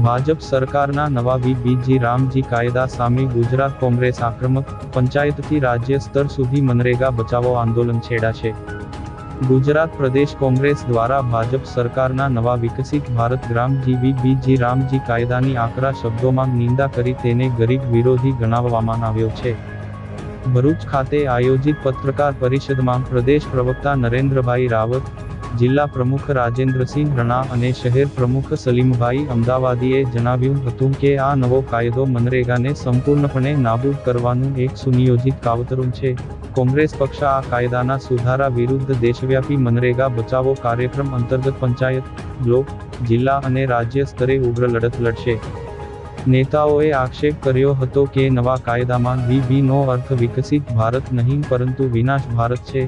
ભાજપ સરકારના નવા વીબીજી રામજી કાયદા સામે ગુજરાત કોંગ્રેસ આક્રમક, પંચાયતથી રાજ્ય સ્તર સુધી મનરેગા બચાવો આંદોલન છેડાશે। ગુજરાત પ્રદેશ કોંગ્રેસ દ્વારા ભાજપ સરકારના નવા વિકસિત ભારત ગ્રામ વીબીજી રામજી કાયદાની આકરા શબ્દોમાં નિંદા કરી તેને ગરીબ વિરોધી ગણાવવામાં આવ્યો છે। ભરૂચ ખાતે આયોજિત પત્રકાર પરિષદમાં પ્રદેશ પ્રવક્તા નરેન્દ્રભાઈ રાવત, જિલ્લા પ્રમુખ રાજેન્દ્રસિંહ રણા અને શહેર પ્રમુખ સલીમભાઈ અમદાવાદીએ જણાવ્યું હતું કે આ નવો કાયદો મનરેગાને સંપૂર્ણપણે નાબૂદ કરવાનું એક સુનિયોજિત કાવતરું છે। કોંગ્રેસ પક્ષ આ કાયદાના સુધારા વિરુદ્ધ દેશવ્યાપી મનરેગા બચાવો કાર્યક્રમ અંતર્ગત પંચાયત, બ્લોક, જિલ્લા અને રાજ્ય સ્તરે ઉગ્ર લડત લડશે। નેતાઓએ આક્ષેપ કર્યો હતો કે નવા કાયદામાં વીબીનો અર્થ વિકસિત ભારત નહીં પરંતુ વિનાશ ભારત છે।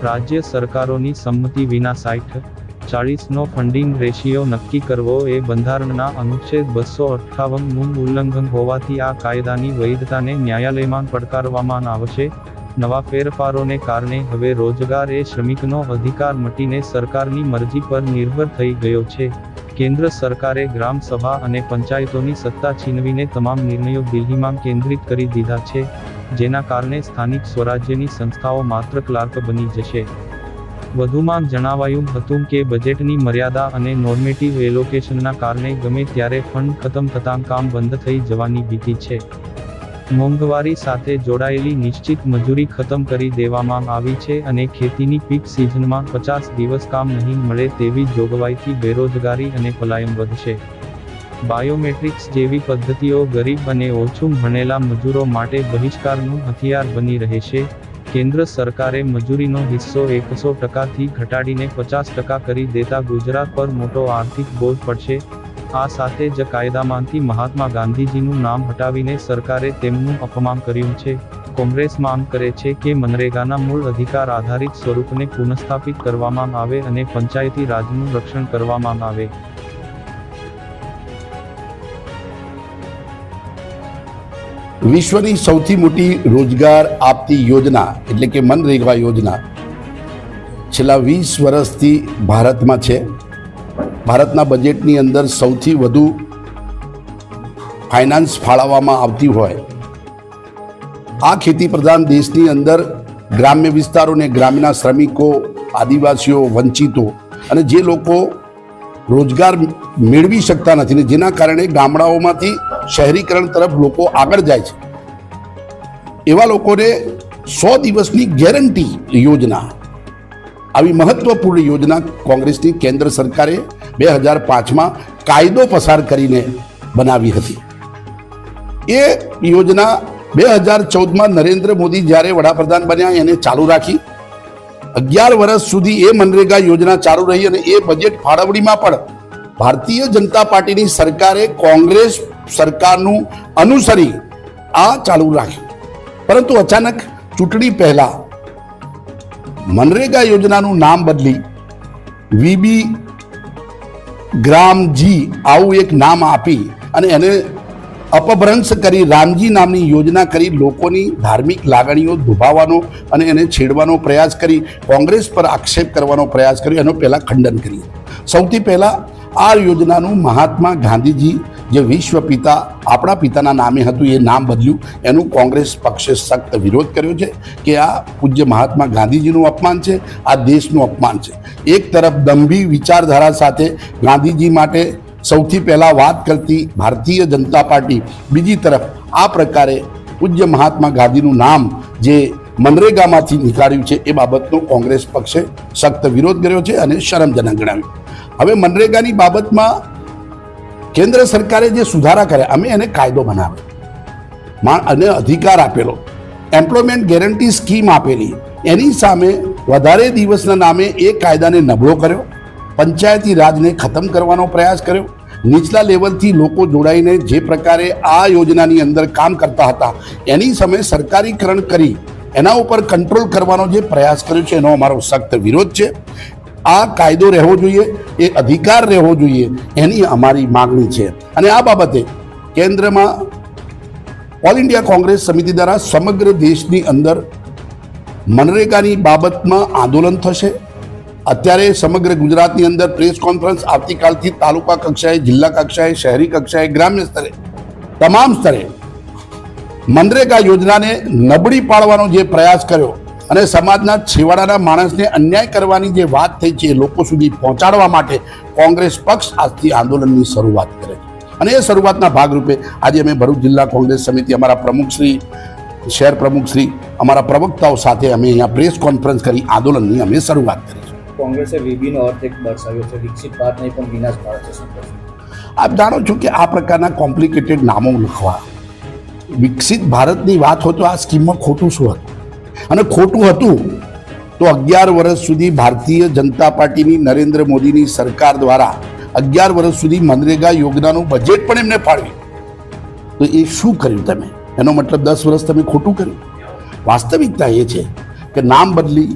રાજ્ય સરકારોની સંમતિ વિના 60-40નો ફંડિંગ રેશિયો નક્કી કરવો એ બંધારણના અનુચ્છેદ 258નું ઉલ્લંઘન હોવાથી આ કાયદાની વૈધતાને ન્યાયાલયમાં પડકારવામાં આવશે। નવા ફેરફારોને કારણે હવે રોજગાર એ શ્રમિકનો અધિકાર મટીને સરકારની મરજી પર નિર્ભર થઈ ગયો છે। કેન્દ્ર સરકારે ગ્રામ સભા અને પંચાયતોની સત્તા છીનવીને તમામ નિર્ણયો દિલ્હીમાં કેન્દ્રિત કરી દીધા છે, જેના કારણે સ્થાનિક સ્વરાજ્યની સંસ્થાઓ માત્ર ક્લાર્ક બની જશે। વધુમાં જણાવાયું હતું કે બજેટની મર્યાદા અને નોર્મેટિવ એલોકેશનના કારણે ગમે ત્યારે ફંડ ખતમ થતાં કામ બંધ થઈ જવાની ભીતિ છે। મોંઘવારી સાથે જોડાયેલી નિશ્ચિત મજૂરી ખતમ કરી દેવામાં આવી છે અને ખેતીની પીક સિઝનમાં 50 દિવસ કામ નહીં મળે તેવી જોગવાઈથી બેરોજગારી અને પલાયન વધશે। બાયોમેટ્રિક્સ જેવી પદ્ધતિઓ ગરીબ અને ઓછું ભણેલા મજૂરો માટે બહિષ્કારનું હથિયાર બની રહેશે। કેન્દ્ર સરકારે મજૂરીનો હિસ્સો 100%થી ઘટાડીને 50% કરી દેતા ગુજરાત પર મોટો આર્થિક બોજ પડશે। આ સાથે જ કાયદામાંથી મહાત્મા ગાંધીજીનું નામ હટાવીને સરકારે તેમનું અપમાન કર્યું છે। કોંગ્રેસ માંગ કરે છે કે મનરેગાના મૂળ અધિકાર આધારિત સ્વરૂપને પુનઃસ્થાપિત કરવામાં આવે અને પંચાયતી રાજનું રક્ષણ કરવામાં આવે। વિશ્વની સૌથી મોટી રોજગાર આપતી યોજના એટલે કે મનરેગા યોજના છેલ્લા 20 વર્ષથી ભારતમાં છે। ભારતના બજેટની અંદર સૌથી વધુ ફાઇનાન્સ ફાળવવામાં આવતી હોય આ ખેતી પ્રધાન દેશની અંદર ગ્રામ્ય વિસ્તારોને ગ્રામ્યના શ્રમિકો, આદિવાસીઓ, વંચિતો અને જે લોકો રોજગાર મેળવી શકતા નથી ને જેના કારણે ગામડાઓમાંથી શહેરીકરણ તરફ લોકો આગળ જાય છે એવા લોકોને 100 દિવસની ગેરંટી યોજના, આવી મહત્વપૂર્ણ યોજના કોંગ્રેસની કેન્દ્ર સરકારે 2005માં કાયદો પસાર કરીને બનાવી હતી। એ યોજના 2014માં નરેન્દ્ર મોદી જ્યારે વડાપ્રધાન બન્યા એને ચાલુ રાખી। 11 વર્ષ સુધી એ મનરેગા યોજના ચાલુ રહી અને એ બજેટ ફાળવણીમાં પણ ભારતીય જનતા પાર્ટીની સરકારે કોંગ્રેસ સરકારનું અનુસરી આ ચાલુ રાખ્યું। પરંતુ અચાનક ચૂંટણી પહેલા મનરેગા યોજનાનું નામ બદલી વીબી ગ્રામજી આવું એક નામ આપી અને એને અપભ્રંશ કરી રામજી નામની યોજના કરી લોકોની ધાર્મિક લાગણીઓ દુભાવવાનો અને એને છેડવાનો પ્રયાસ કરી કોંગ્રેસ પર આક્ષેપ કરવાનો પ્રયાસ કર્યો। એનો પહેલા ખંડન કર્યું। સૌથી પહેલા આ યોજનાનું મહાત્મા ગાંધીજી જે વિશ્વ પિતા આપણા પિતાના નામે હતું એ નામ બદલ્યું, એનું કોંગ્રેસ પક્ષે સખ્ત વિરોધ કર્યો છે કે આ પૂજ્ય મહાત્મા ગાંધીજીનું અપમાન છે, આ દેશનું અપમાન છે। એક તરફ દંભી વિચારધારા સાથે ગાંધીજી માટે સૌથી પહેલાં વાત કરતી ભારતીય જનતા પાર્ટી, બીજી તરફ આ પ્રકારે પૂજ્ય મહાત્મા ગાંધીનું નામ જે મનરેગામાંથી નીકાળ્યું છે એ બાબતનો કોંગ્રેસ પક્ષે સખ્ત વિરોધ કર્યો છે અને શરમજનક ગણાવ્યું। હવે મનરેગાની બાબતમાં કેન્દ્ર સરકારે જે સુધારા કર્યા અમે એને કાયદો બનાવ્યો અને અધિકાર આપેલો, એમ્પ્લોયમેન્ટ ગેરંટી સ્કીમ આપેલી, એની સામે વધારે દિવસના નામે એ કાયદાને નબળો કર્યો, પંચાયતી રાજને ખતમ કરવાનો પ્રયાસ કર્યો। નીચલા લેવલથી લોકો જોડાઈને જે પ્રકારે આ યોજનાની અંદર કામ કરતા હતા એની સામે સરકારીકરણ કરી એના ઉપર કંટ્રોલ કરવાનો જે પ્રયાસ કર્યો છે એનો અમારો સખ્ત વિરોધ છે। આ કાયદો રહેવો જોઈએ, એ અધિકાર રહેવો જોઈએ, એની અમારી માગણી છે। અને આ બાબતે કેન્દ્રમાં ઓલ ઇન્ડિયા કોંગ્રેસ સમિતિ દ્વારા સમગ્ર દેશની અંદર મનરેગાની બાબતમાં આંદોલન થશે। અત્યારે સમગ્ર ગુજરાતની અંદર પ્રેસ કોન્ફરન્સ આવતીકાલથી તાલુકા કક્ષાએ, જિલ્લા કક્ષાએ, શહેરી કક્ષાએ, ગ્રામ્ય સ્તરે, તમામ સ્તરે મનરેગા યોજનાને નબળી પાડવાનો જે પ્રયાસ કર્યો અને સમાજના છેવાડાના માણસને અન્યાય કરવાની જે વાત થઈ છે એ લોકો સુધી પહોંચાડવા માટે કોંગ્રેસ પક્ષ આજથી આંદોલનની શરૂઆત કરે છે અને એ શરૂઆતના ભાગરૂપે આજે અમે ભરૂચ જિલ્લા કોંગ્રેસ સમિતિ, અમારા પ્રમુખશ્રી, શહેર પ્રમુખશ્રી, અમારા પ્રવક્તાઓ સાથે અમે અહીંયા પ્રેસ કોન્ફરન્સ કરી આંદોલનની અમે શરૂઆત કરી છે. કોંગ્રેસે વીબીનો અર્થ એક દર્શાવ્યો છે, વિકસિત ભારત નહીં પણ વિનાશ ભારત છે. શું કહેશો? આપ જાણો છો કે આ પ્રકારના કોમ્પ્લિકેટેડ નામો લખવા, વિકસિત ભારતની વાત હોય તો આ સ્કીમમાં ખોટું શું હતું? અને ખોટું હતું તો 11 વર્ષ સુધી ભારતીય જનતા પાર્ટીની, નરેન્દ્ર મોદીની સરકાર દ્વારા 11 વર્ષ સુધી મનરેગા યોજનાનું બજેટ પણ એમને ફાળવ્યું. તો એ શું કર્યું તમે? એનો મતલબ 10 વર્ષ તમે ખોટું કર્યું. વાસ્તવિકતા એ છે કે નામ બદલી,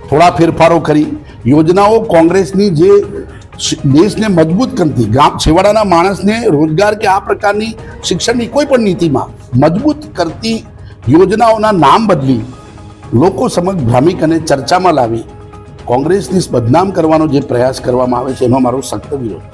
થોડા ફેરફારો કરી, યોજનાઓ કોંગ્રેસની જે દેશને મજબૂત કરતી, છેવાડાના માણસને રોજગાર કે આ પ્રકારની શિક્ષણની કોઈ પણ નીતિમાં મજબૂત કરતી યોજનાઓના નામ બદલી લોકો સમક્ષ ભ્રામિક અને ચર્ચામાં લાવી કોંગ્રેસની બદનામ કરવાનો જે પ્રયાસ કરવામાં આવે છે એનો મારો સખ્ત વિરોધ.